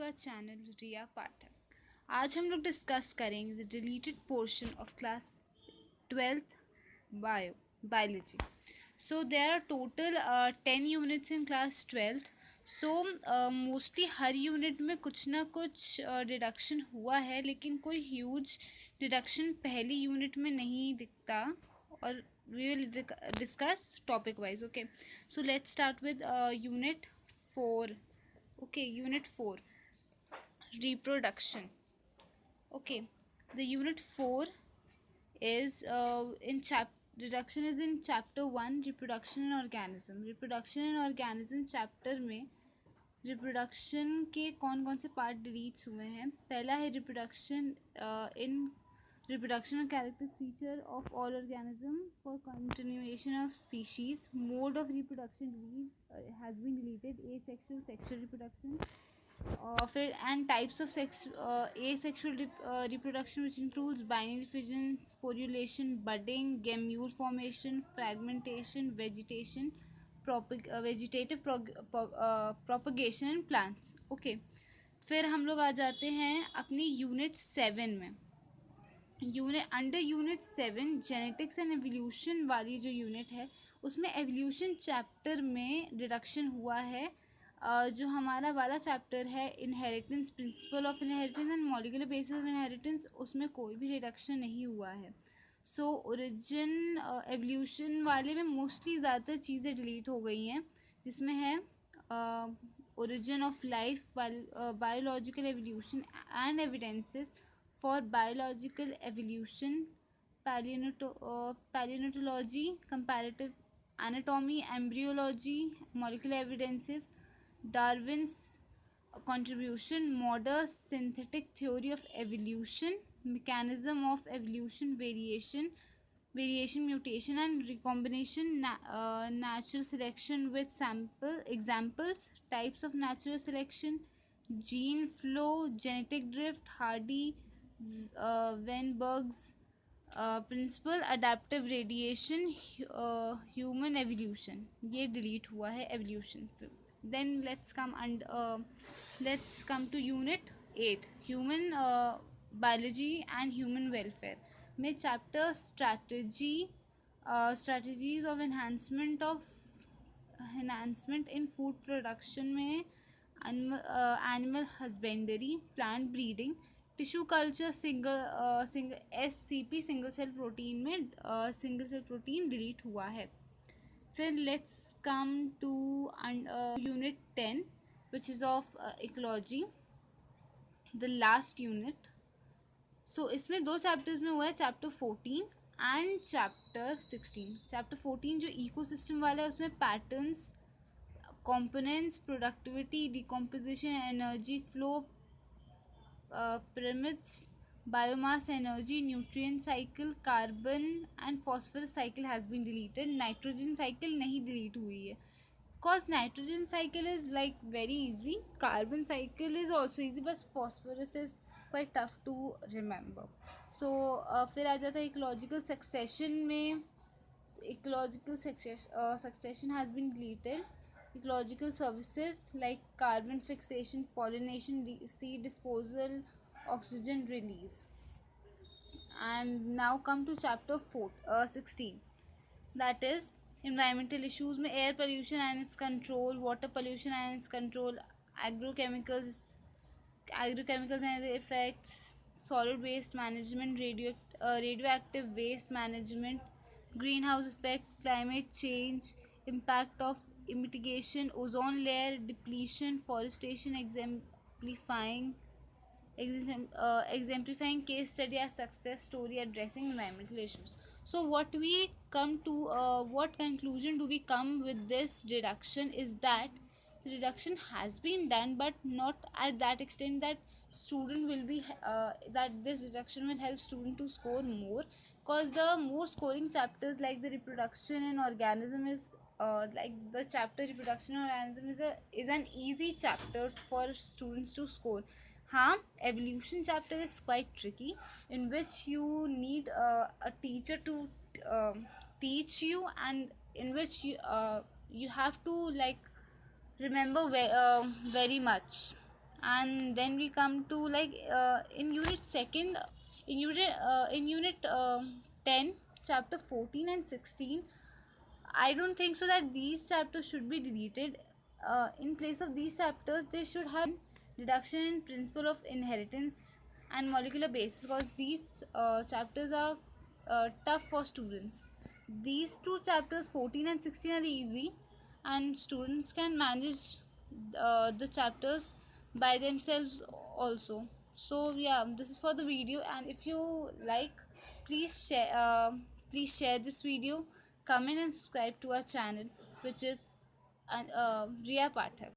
Our channel रिया पाठक। आज हम लोग डिस्कस करेंगे the deleted portion of class 12th biology. So there are total 10 units in class 12th। So mostly हर unit में कुछ ना कुछ डिडक्शन हुआ है, लेकिन कोई ह्यूज डिडक्शन पहली यूनिट में नहीं दिखता, और we will discuss topic wise. Okay, so let's start with unit 4. Okay, unit 4, reproduction. Okay, the unit 4 is in reduction is in chapter 1, reproduction in organism. reproduction in organism chapter में reproduction के कौन कौन से part deletes हुए हैं। पहला है reproduction in reproduction character feature of all organism for continuation of species. Mode of reproduction has been deleted. Asexual, sexual reproduction, and types of asexual reproduction, which includes binary fission, sporulation, budding, gamule formation, fragmentation, vegetation, vegetative propagation in plants. Okay, फिर हम लोग आ जाते हैं अपनी unit 7 में। Under unit 7 genetics and evolution वाली जो unit है, उसमें एवोल्यूशन चैप्टर में रिडक्शन हुआ है। जो हमारा वाला चैप्टर है inheritance, principle of inheritance and molecular basis of inheritance, उसमें कोई भी रिडक्शन नहीं हुआ है। सो ओरिजिन एवोल्यूशन वाले में मोस्टली ज़्यादातर चीज़ें डिलीट हो गई हैं, जिसमें है origin of life, biological evolution and evidences for biological evolution, paleontology, comparative anatomy, embryology, molecular evidences, Darwin's contribution, modern synthetic theory of evolution, mechanism of evolution, variation, mutation and recombination, natural selection with sample examples, types of natural selection, gene flow, genetic drift, Hardy Weinberg's principle, adaptive radiation, human evolution, ये delete हुआ है evolution. Then let's come to unit 8, human biology and human welfare में chapter strategies of enhancement in food production में animal husbandry, plant breeding, tissue culture, SCP single cell protein में single cell protein delete हुआ है। फिर let's come to unit 10 which is of ecology, the last unit. So इसमें दो chapters में हुआ है, चैप्टर 14 एंड चैप्टर 16। चैप्टर 14 जो इकोसिस्टम वाला है, उसमें patterns, components, productivity, decomposition, energy flow, pyramids, biomass, energy, nutrient cycle, carbon and phosphorus cycle has been deleted. Nitrogen cycle नहीं delete हुई है, cause nitrogen cycle is like very easy, carbon cycle is also easy, but phosphorus is quite tough to remember. So फिर आ जाता है ecological succession में, ecological succession has been deleted. Ecological services like carbon fixation, pollination, seed disposal, oxygen release. And now come to chapter 16, that is environmental issues में air pollution and its control, water pollution and its control, agrochemicals and their effects, solid waste management, radioactive waste management, greenhouse effect, climate change, impact of mitigation, ozone layer depletion, forestation, exemplifying case study as success story addressing environmental issues. So what conclusion do we come with this reduction is that the reduction has been done, but not at that extent that student will be that this reduction will help student to score more, because the more scoring chapters like the reproduction and organism is like the chapter reproduction and organism is an easy chapter for students to score. हाँ, evolution chapter is quite tricky, in which you need a teacher to teach you, and in which you have to like remember very much. And then we come to like in unit second, in unit 10, chapter 14 and 16, I don't think so that these chapters should be deleted. In place of these chapters, they should have deduction in principle of inheritance and molecular basis, because these chapters are tough for students. These two chapters 14 and 16 are easy, and students can manage the chapters by themselves also. So yeah, this is for the video, and if you like, please share this video, comment and subscribe to our channel, which is Riya Pathak.